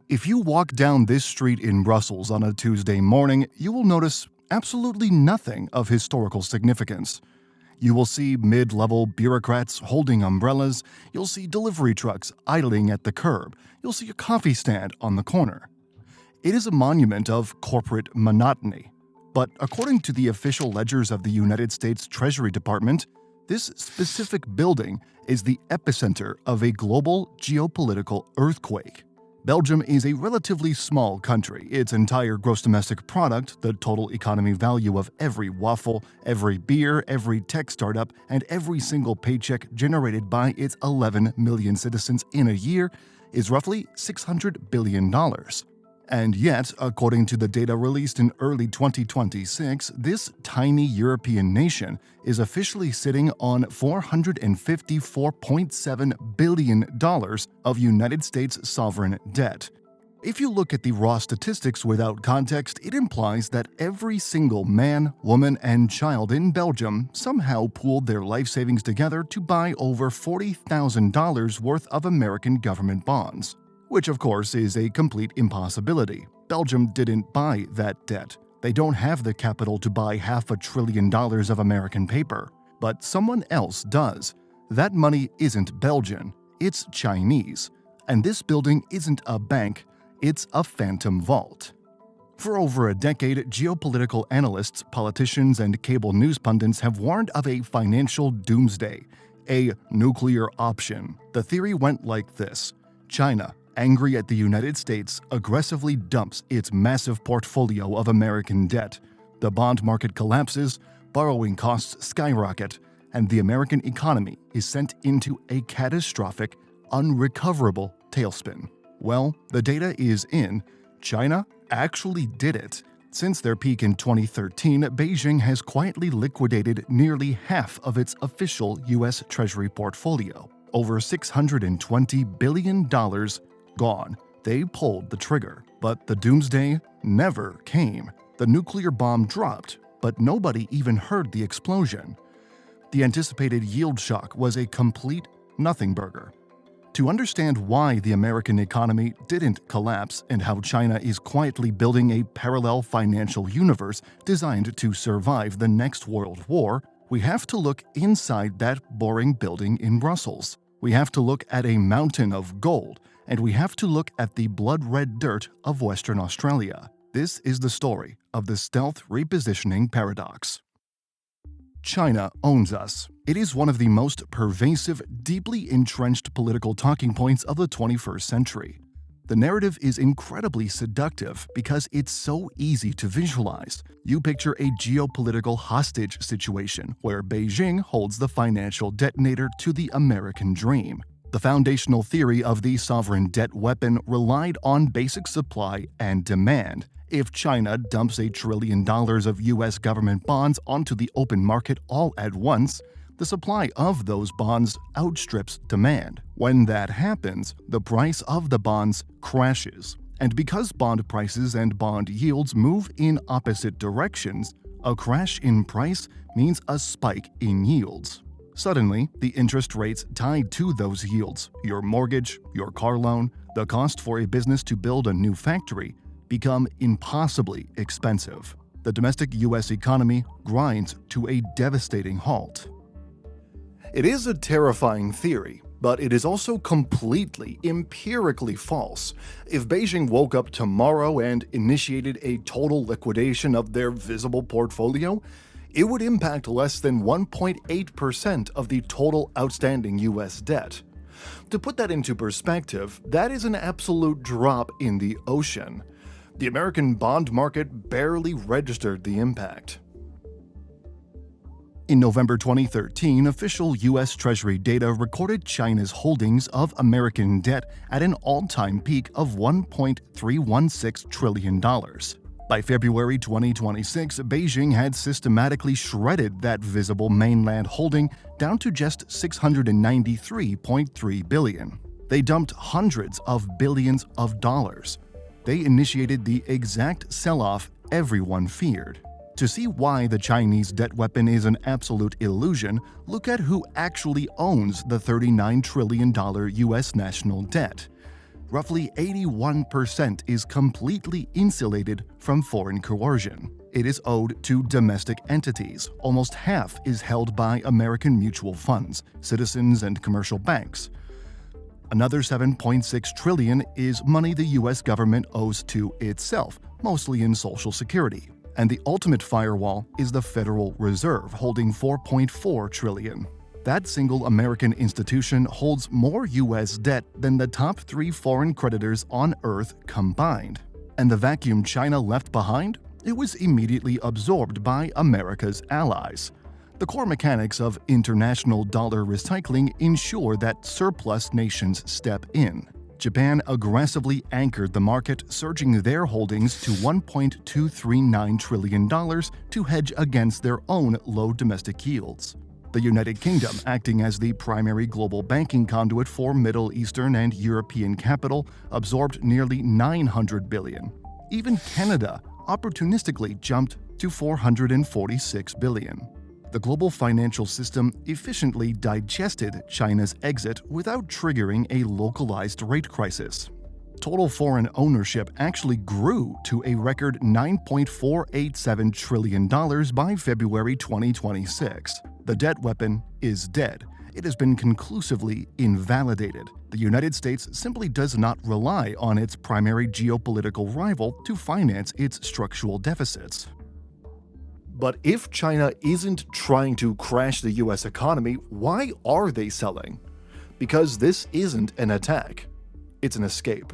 If you walk down this street in Brussels on a Tuesday morning, you will notice absolutely nothing of historical significance. You will see mid-level bureaucrats holding umbrellas, you'll see delivery trucks idling at the curb, you'll see a coffee stand on the corner. It is a monument of corporate monotony. But according to the official ledgers of the United States Treasury Department, this specific building is the epicenter of a global geopolitical earthquake. Belgium is a relatively small country. Its entire gross domestic product, the total economy value of every waffle, every beer, every tech startup, and every single paycheck generated by its 11 million citizens in a year, is roughly $600 billion. And yet, according to the data released in early 2026, this tiny European nation is officially sitting on $454.7 billion of United States sovereign debt. If you look at the raw statistics without context, it implies that every single man, woman, and child in Belgium somehow pooled their life savings together to buy over $40,000 worth of American government bonds. Which, of course, is a complete impossibility. Belgium didn't buy that debt. They don't have the capital to buy $500 billion of American paper. But someone else does. That money isn't Belgian, it's Chinese. And this building isn't a bank, it's a phantom vault. For over a decade, geopolitical analysts, politicians, and cable news pundits have warned of a financial doomsday, a nuclear option. The theory went like this: China, angry at the United States, aggressively dumps its massive portfolio of American debt. The bond market collapses, borrowing costs skyrocket, and the American economy is sent into a catastrophic, unrecoverable tailspin. Well, the data is in. China actually did it. Since their peak in 2013, Beijing has quietly liquidated nearly half of its official U.S. Treasury portfolio. Over $620 billion gone. They pulled the trigger. But the doomsday never came. The nuclear bomb dropped, but nobody even heard the explosion. The anticipated yield shock was a complete nothing burger. To understand why the American economy didn't collapse and how China is quietly building a parallel financial universe designed to survive the next world war, we have to look inside that boring building in Brussels. We have to look at a mountain of gold, and we have to look at the blood-red dirt of Western Australia. This is the story of the stealth repositioning paradox. China owns us. It is one of the most pervasive, deeply entrenched political talking points of the 21st century. The narrative is incredibly seductive because it's so easy to visualize. You picture a geopolitical hostage situation where Beijing holds the financial detonator to the American dream. The foundational theory of the sovereign debt weapon relied on basic supply and demand. If China dumps $1 trillion of U.S. government bonds onto the open market all at once, the supply of those bonds outstrips demand. When that happens, the price of the bonds crashes. And because bond prices and bond yields move in opposite directions, a crash in price means a spike in yields. Suddenly, the interest rates tied to those yields, your mortgage, your car loan, the cost for a business to build a new factory, become impossibly expensive. The domestic U.S. economy grinds to a devastating halt. It is a terrifying theory, but it is also completely empirically false. If Beijing woke up tomorrow and initiated a total liquidation of their visible portfolio, it would impact less than 1.8% of the total outstanding U.S. debt. To put that into perspective, that is an absolute drop in the ocean. The American bond market barely registered the impact. In November 2013, official U.S. Treasury data recorded China's holdings of American debt at an all-time peak of $1.316 trillion. By February 2026, Beijing had systematically shredded that visible mainland holding down to just $693.3 billion. They dumped hundreds of billions of dollars. They initiated the exact sell-off everyone feared. To see why the Chinese debt weapon is an absolute illusion, look at who actually owns the $39 trillion U.S. national debt. Roughly 81% is completely insulated from foreign coercion. It is owed to domestic entities. Almost half is held by American mutual funds, citizens, and commercial banks. Another $7.6 trillion is money the US government owes to itself, mostly in Social Security. And the ultimate firewall is the Federal Reserve, holding $4.4 trillion. That single American institution holds more US debt than the top 3 foreign creditors on Earth combined. And the vacuum China left behind? It was immediately absorbed by America's allies. The core mechanics of international dollar recycling ensure that surplus nations step in. Japan aggressively anchored the market, surging their holdings to $1.239 trillion to hedge against their own low domestic yields. The United Kingdom, acting as the primary global banking conduit for Middle Eastern and European capital, absorbed nearly $900 billion. Even Canada opportunistically jumped to $446 billion. The global financial system efficiently digested China's exit without triggering a localized rate crisis. Total foreign ownership actually grew to a record $9.487 trillion by February 2026. The debt weapon is dead. It has been conclusively invalidated. The United States simply does not rely on its primary geopolitical rival to finance its structural deficits. But if China isn't trying to crash the US economy, why are they selling? Because this isn't an attack. It's an escape.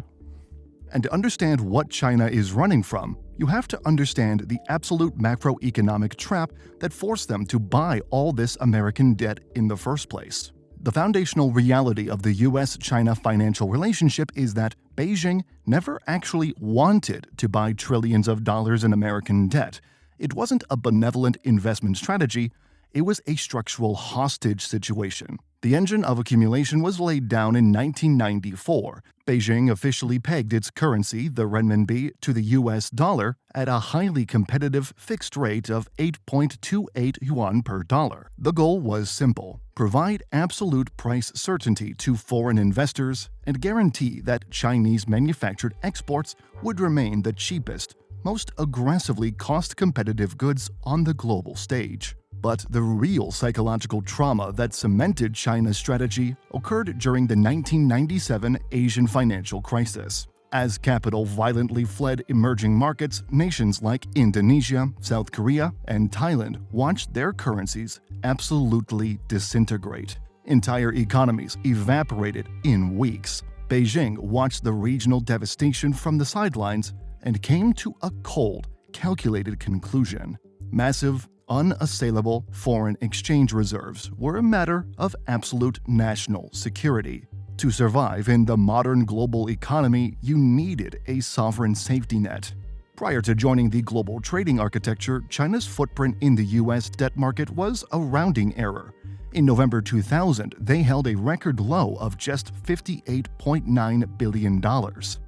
And to understand what China is running from, you have to understand the absolute macroeconomic trap that forced them to buy all this American debt in the first place. The foundational reality of the US-China financial relationship is that Beijing never actually wanted to buy trillions of dollars in American debt. It wasn't a benevolent investment strategy, it was a structural hostage situation. The engine of accumulation was laid down in 1994. Beijing officially pegged its currency, the renminbi, to the US dollar at a highly competitive fixed rate of 8.28 yuan per dollar. The goal was simple: provide absolute price certainty to foreign investors and guarantee that Chinese manufactured exports would remain the cheapest, most aggressively cost-competitive goods on the global stage. But the real psychological trauma that cemented China's strategy occurred during the 1997 Asian financial crisis. As capital violently fled emerging markets, nations like Indonesia, South Korea, and Thailand watched their currencies absolutely disintegrate. Entire economies evaporated in weeks. Beijing watched the regional devastation from the sidelines and came to a cold, calculated conclusion. Massive, unassailable foreign exchange reserves were a matter of absolute national security. To survive in the modern global economy, you needed a sovereign safety net. Prior to joining the global trading architecture, China's footprint in the US debt market was a rounding error. In November 2000, they held a record low of just $58.9 billion.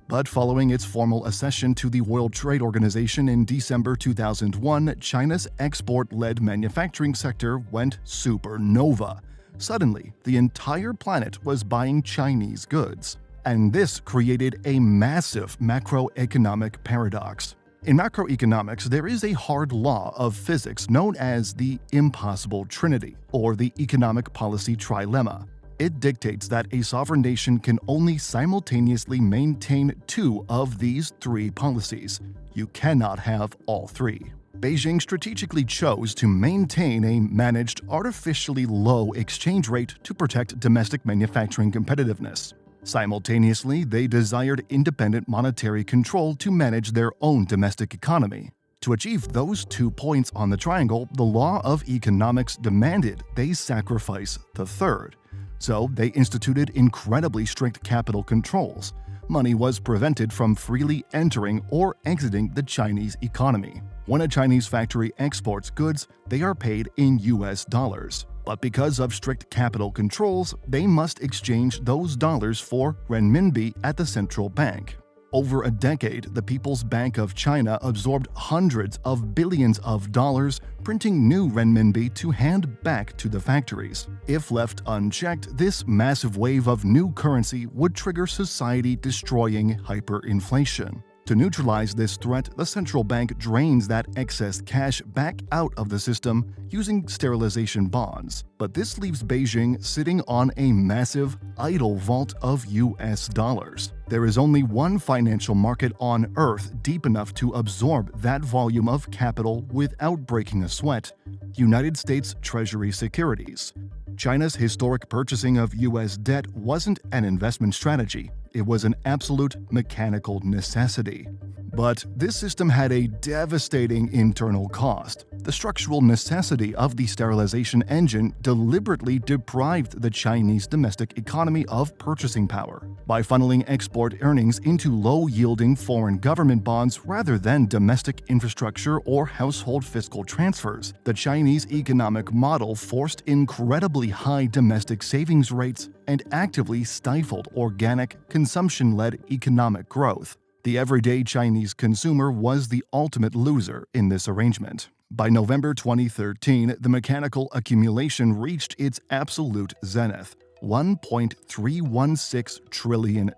But following its formal accession to the World Trade Organization in December 2001, China's export-led manufacturing sector went supernova. Suddenly, the entire planet was buying Chinese goods. And this created a massive macroeconomic paradox. In macroeconomics, there is a hard law of physics known as the impossible trinity, or the economic policy trilemma. It dictates that a sovereign nation can only simultaneously maintain 2 of these 3 policies. You cannot have all 3. Beijing strategically chose to maintain a managed, artificially low exchange rate to protect domestic manufacturing competitiveness. Simultaneously, they desired independent monetary control to manage their own domestic economy. To achieve those 2 points on the triangle, the law of economics demanded they sacrifice the third. So they instituted incredibly strict capital controls. Money was prevented from freely entering or exiting the Chinese economy. When a Chinese factory exports goods, they are paid in US dollars. But because of strict capital controls, they must exchange those dollars for renminbi at the central bank. Over a decade, the People's Bank of China absorbed hundreds of billions of dollars, printing new renminbi to hand back to the factories. If left unchecked, this massive wave of new currency would trigger society-destroying hyperinflation. To neutralize this threat, the central bank drains that excess cash back out of the system using sterilization bonds. But this leaves Beijing sitting on a massive, idle vault of US dollars. There is only one financial market on Earth deep enough to absorb that volume of capital without breaking a sweat: United States Treasury securities. China's historic purchasing of US debt wasn't an investment strategy. It was an absolute mechanical necessity. But this system had a devastating internal cost. The structural necessity of the sterilization engine deliberately deprived the Chinese domestic economy of purchasing power. By funneling export earnings into low-yielding foreign government bonds rather than domestic infrastructure or household fiscal transfers, the Chinese economic model forced incredibly high domestic savings rates and actively stifled organic, consumption-led economic growth. The everyday Chinese consumer was the ultimate loser in this arrangement. By November 2013, the mechanical accumulation reached its absolute zenith: $1.316 trillion.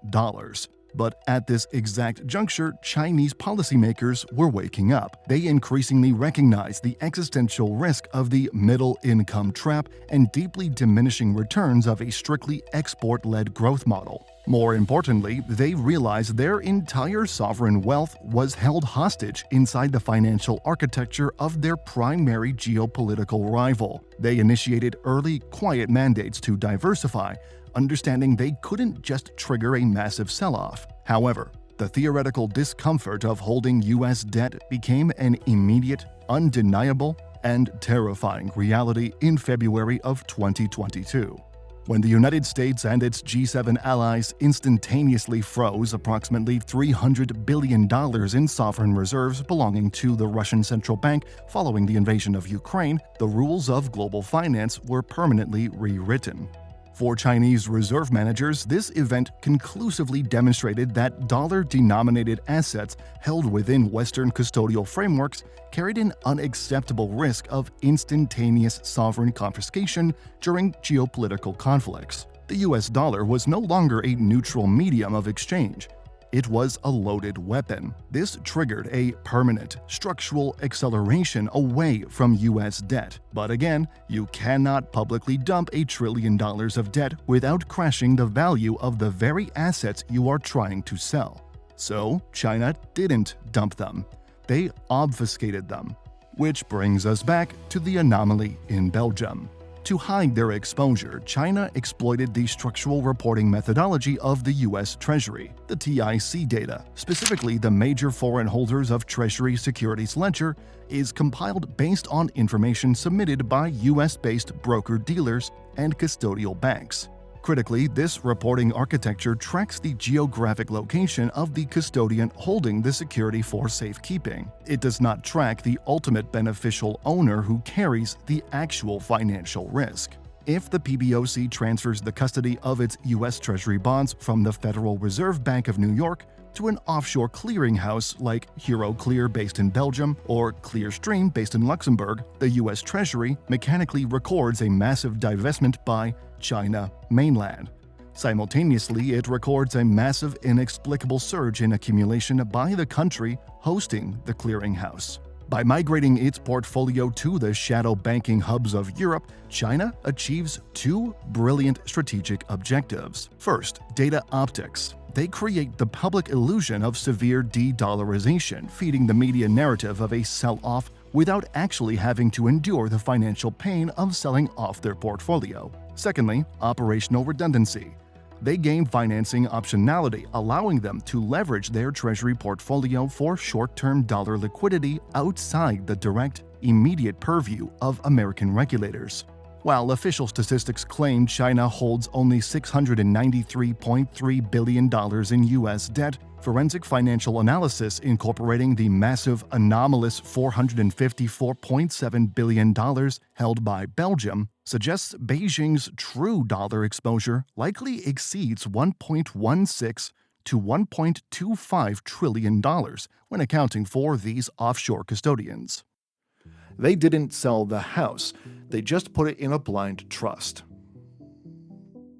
But at this exact juncture, Chinese policymakers were waking up. They increasingly recognized the existential risk of the middle-income trap and deeply diminishing returns of a strictly export-led growth model. More importantly, they realized their entire sovereign wealth was held hostage inside the financial architecture of their primary geopolitical rival. They initiated early, quiet mandates to diversify, understanding they couldn't just trigger a massive sell-off. However, the theoretical discomfort of holding US debt became an immediate, undeniable, and terrifying reality in February of 2022. When the United States and its G7 allies instantaneously froze approximately $300 billion in sovereign reserves belonging to the Russian central bank following the invasion of Ukraine, the rules of global finance were permanently rewritten. For Chinese reserve managers, this event conclusively demonstrated that dollar-denominated assets held within Western custodial frameworks carried an unacceptable risk of instantaneous sovereign confiscation during geopolitical conflicts. The US dollar was no longer a neutral medium of exchange. It was a loaded weapon. This triggered a permanent, structural acceleration away from US debt. But again, you cannot publicly dump $1 trillion of debt without crashing the value of the very assets you are trying to sell. So, China didn't dump them. They obfuscated them. Which brings us back to the anomaly in Belgium. To hide their exposure, China exploited the structural reporting methodology of the US Treasury, the TIC data. Specifically, the major foreign holders of Treasury securities ledger is compiled based on information submitted by US-based broker-dealers and custodial banks. Critically, this reporting architecture tracks the geographic location of the custodian holding the security for safekeeping. It does not track the ultimate beneficial owner who carries the actual financial risk. If the PBOC transfers the custody of its U.S. Treasury bonds from the Federal Reserve Bank of New York to an offshore clearinghouse like Euroclear based in Belgium or Clearstream based in Luxembourg, the U.S. Treasury mechanically records a massive divestment by China mainland. Simultaneously, it records a massive inexplicable surge in accumulation by the country hosting the clearinghouse. By migrating its portfolio to the shadow banking hubs of Europe, China achieves two brilliant strategic objectives. First, data optics. They create the public illusion of severe de-dollarization, feeding the media narrative of a sell-off without actually having to endure the financial pain of selling off their portfolio. Secondly, operational redundancy. They gain financing optionality, allowing them to leverage their treasury portfolio for short-term dollar liquidity outside the direct, immediate purview of American regulators. While official statistics claim China holds only $693.3 billion in U.S. debt, forensic financial analysis incorporating the massive anomalous $454.7 billion held by Belgium suggests Beijing's true dollar exposure likely exceeds $1.16 to $1.25 trillion when accounting for these offshore custodians. They didn't sell the house, they just put it in a blind trust.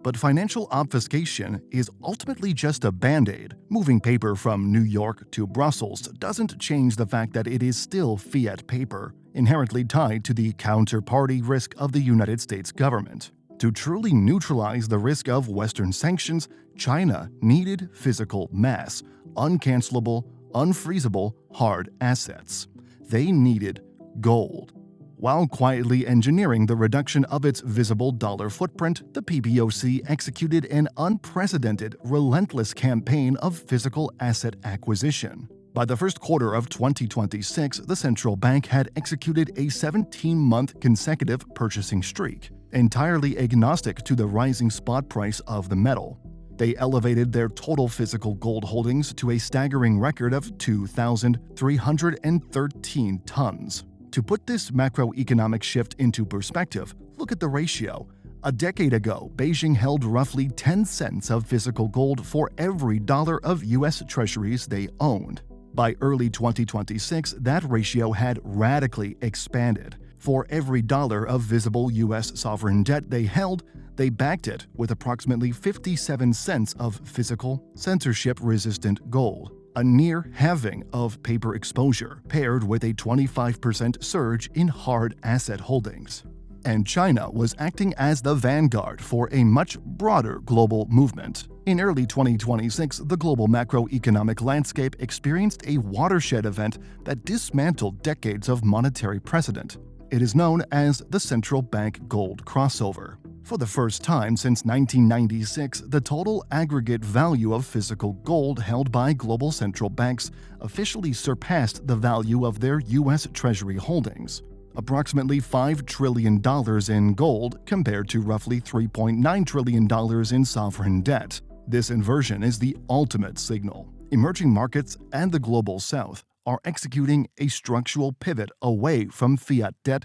But financial obfuscation is ultimately just a band-aid. Moving paper from New York to Brussels doesn't change the fact that it is still fiat paper, inherently tied to the counterparty risk of the United States government. To truly neutralize the risk of Western sanctions, China needed physical mass, uncancelable, unfreezable hard assets. They needed gold. While quietly engineering the reduction of its visible dollar footprint, the PBOC executed an unprecedented, relentless campaign of physical asset acquisition. By the first quarter of 2026, the central bank had executed a 17-month consecutive purchasing streak, entirely agnostic to the rising spot price of the metal. They elevated their total physical gold holdings to a staggering record of 2,313 tons. To put this macroeconomic shift into perspective, look at the ratio. A decade ago, Beijing held roughly 10 cents of physical gold for every dollar of U.S. Treasuries they owned. By early 2026, that ratio had radically expanded. For every dollar of visible U.S. sovereign debt they held, they backed it with approximately 57 cents of physical, censorship-resistant gold. A near halving of paper exposure, paired with a 25% surge in hard asset holdings. And China was acting as the vanguard for a much broader global movement. In early 2026, the global macroeconomic landscape experienced a watershed event that dismantled decades of monetary precedent. It is known as the central bank gold crossover. For the first time since 1996, the total aggregate value of physical gold held by global central banks officially surpassed the value of their U.S. Treasury holdings. Approximately $5 trillion in gold compared to roughly $3.9 trillion in sovereign debt. This inversion is the ultimate signal. Emerging markets and the global south are executing a structural pivot away from fiat debt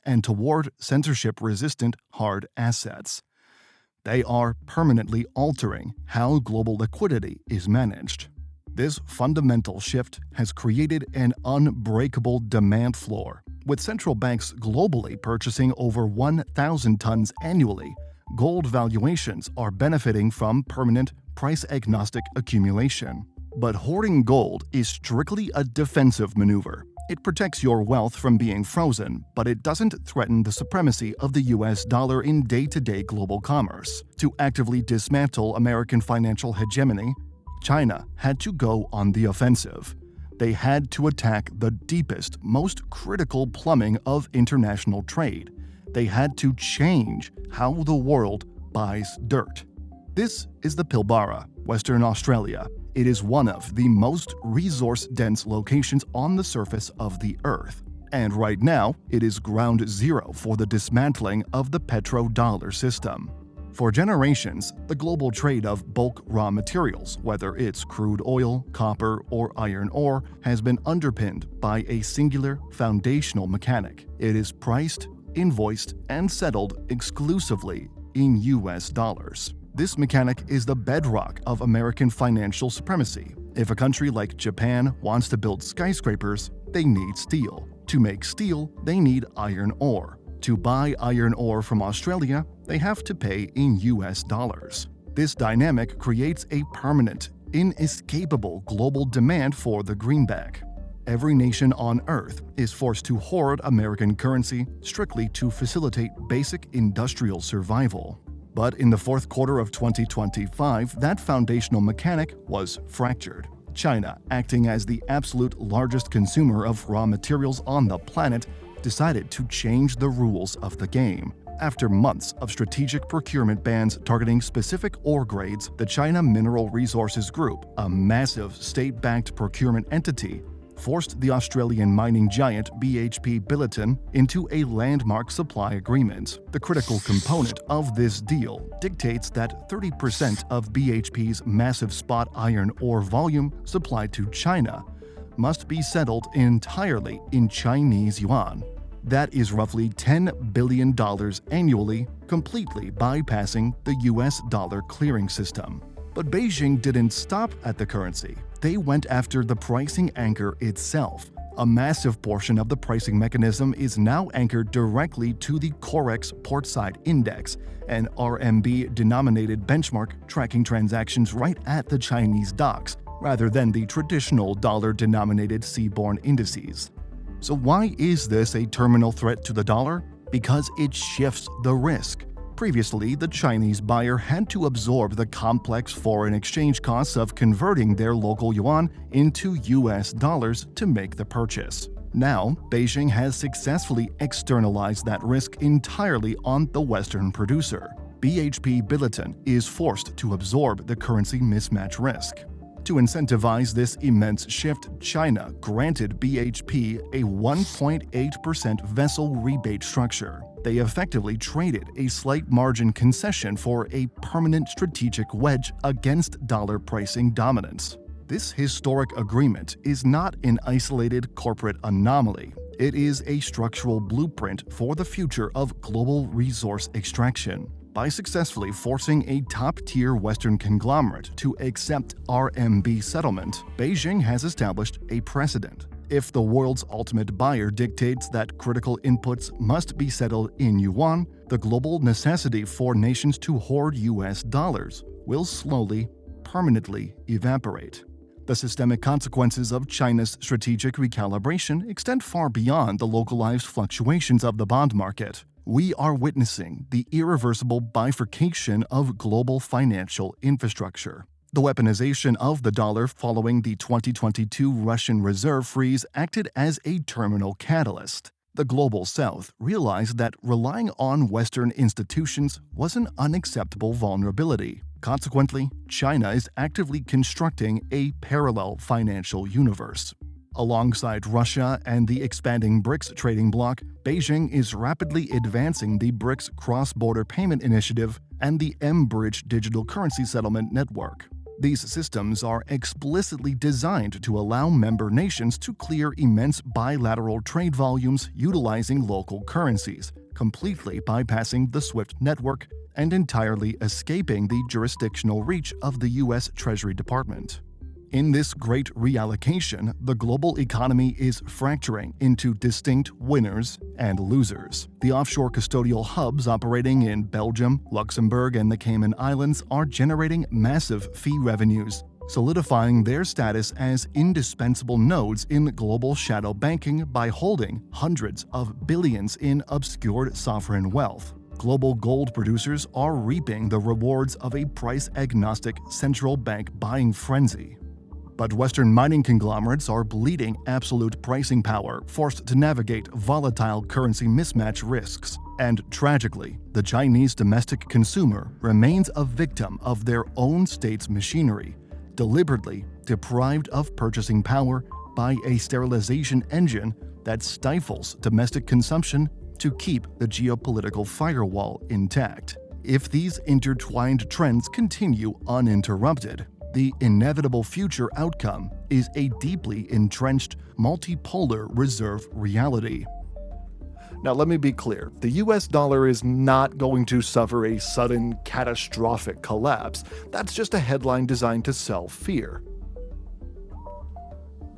and toward censorship-resistant hard assets. They are permanently altering how global liquidity is managed. This fundamental shift has created an unbreakable demand floor. With central banks globally purchasing over 1,000 tons annually, gold valuations are benefiting from permanent, price-agnostic accumulation. But hoarding gold is strictly a defensive maneuver. It protects your wealth from being frozen, but it doesn't threaten the supremacy of the US dollar in day-to-day global commerce. To actively dismantle American financial hegemony, China had to go on the offensive. They had to attack the deepest, most critical plumbing of international trade. They had to change how the world buys dirt. This is the Pilbara, Western Australia. It is one of the most resource-dense locations on the surface of the Earth. And right now, it is ground zero for the dismantling of the petrodollar system. For generations, the global trade of bulk raw materials, whether it's crude oil, copper, or iron ore, has been underpinned by a singular foundational mechanic. It is priced, invoiced, and settled exclusively in US dollars. This mechanic is the bedrock of American financial supremacy. If a country like Japan wants to build skyscrapers, they need steel. To make steel, they need iron ore. To buy iron ore from Australia, they have to pay in US dollars. This dynamic creates a permanent, inescapable global demand for the greenback. Every nation on Earth is forced to hoard American currency strictly to facilitate basic industrial survival. But in the fourth quarter of 2025, that foundational mechanic was fractured. China, acting as the absolute largest consumer of raw materials on the planet, decided to change the rules of the game. After months of strategic procurement bans targeting specific ore grades, the China Mineral Resources Group, a massive state-backed procurement entity, forced the Australian mining giant BHP Billiton into a landmark supply agreement. The critical component of this deal dictates that 30% of BHP's massive spot iron ore volume supplied to China must be settled entirely in Chinese yuan. That is roughly $10 billion annually, completely bypassing the US dollar clearing system. But Beijing didn't stop at the currency. They went after the pricing anchor itself. A massive portion of the pricing mechanism is now anchored directly to the COREX portside index, an RMB-denominated benchmark tracking transactions right at the Chinese docks, rather than the traditional dollar-denominated seaborne indices. So why is this a terminal threat to the dollar? Because it shifts the risk. Previously, the Chinese buyer had to absorb the complex foreign exchange costs of converting their local yuan into US dollars to make the purchase. Now, Beijing has successfully externalized that risk entirely on the Western producer. BHP Billiton is forced to absorb the currency mismatch risk. To incentivize this immense shift, China granted BHP a 1.8% vessel rebate structure. They effectively traded a slight margin concession for a permanent strategic wedge against dollar pricing dominance. This historic agreement is not an isolated corporate anomaly. It is a structural blueprint for the future of global resource extraction. By successfully forcing a top-tier Western conglomerate to accept RMB settlement, Beijing has established a precedent. If the world's ultimate buyer dictates that critical inputs must be settled in yuan, the global necessity for nations to hoard US dollars will slowly, permanently evaporate. The systemic consequences of China's strategic recalibration extend far beyond the localized fluctuations of the bond market. We are witnessing the irreversible bifurcation of global financial infrastructure. The weaponization of the dollar following the 2022 Russian reserve freeze acted as a terminal catalyst. The global south realized that relying on Western institutions was an unacceptable vulnerability. Consequently, China is actively constructing a parallel financial universe. Alongside Russia and the expanding BRICS trading bloc, Beijing is rapidly advancing the BRICS cross-border payment initiative and the M-Bridge digital currency settlement network. These systems are explicitly designed to allow member nations to clear immense bilateral trade volumes utilizing local currencies, completely bypassing the SWIFT network and entirely escaping the jurisdictional reach of the U.S. Treasury Department. In this great reallocation, the global economy is fracturing into distinct winners and losers. The offshore custodial hubs operating in Belgium, Luxembourg, and the Cayman Islands are generating massive fee revenues, solidifying their status as indispensable nodes in global shadow banking by holding hundreds of billions in obscured sovereign wealth. Global gold producers are reaping the rewards of a price-agnostic central bank buying frenzy. But Western mining conglomerates are bleeding absolute pricing power, forced to navigate volatile currency mismatch risks. And tragically, the Chinese domestic consumer remains a victim of their own state's machinery, deliberately deprived of purchasing power by a sterilization engine that stifles domestic consumption to keep the geopolitical firewall intact. If these intertwined trends continue uninterrupted, the inevitable future outcome is a deeply entrenched multipolar reserve reality. Now, let me be clear. The US dollar is not going to suffer a sudden, catastrophic collapse. That's just a headline designed to sell fear.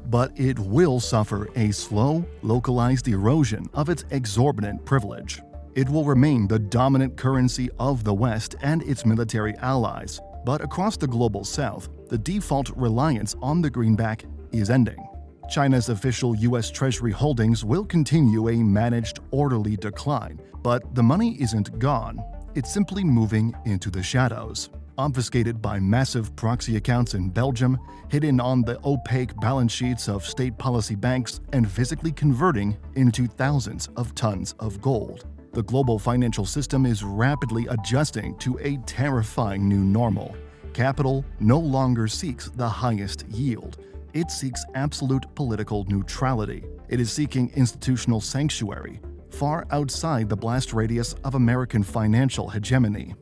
But it will suffer a slow, localized erosion of its exorbitant privilege. It will remain the dominant currency of the West and its military allies. But across the global south, the default reliance on the greenback is ending. China's official U.S. Treasury holdings will continue a managed, orderly decline, but the money isn't gone. It's simply moving into the shadows. Obfuscated by massive proxy accounts in Belgium, hidden on the opaque balance sheets of state policy banks, and physically converting into thousands of tons of gold. The global financial system is rapidly adjusting to a terrifying new normal. Capital no longer seeks the highest yield. It seeks absolute political neutrality. It is seeking institutional sanctuary, far outside the blast radius of American financial hegemony.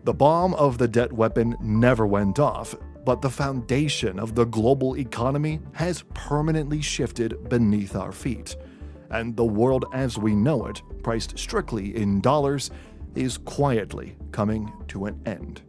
The bomb of the debt weapon never went off, but the foundation of the global economy has permanently shifted beneath our feet. And the world as we know it, priced strictly in dollars, is quietly coming to an end.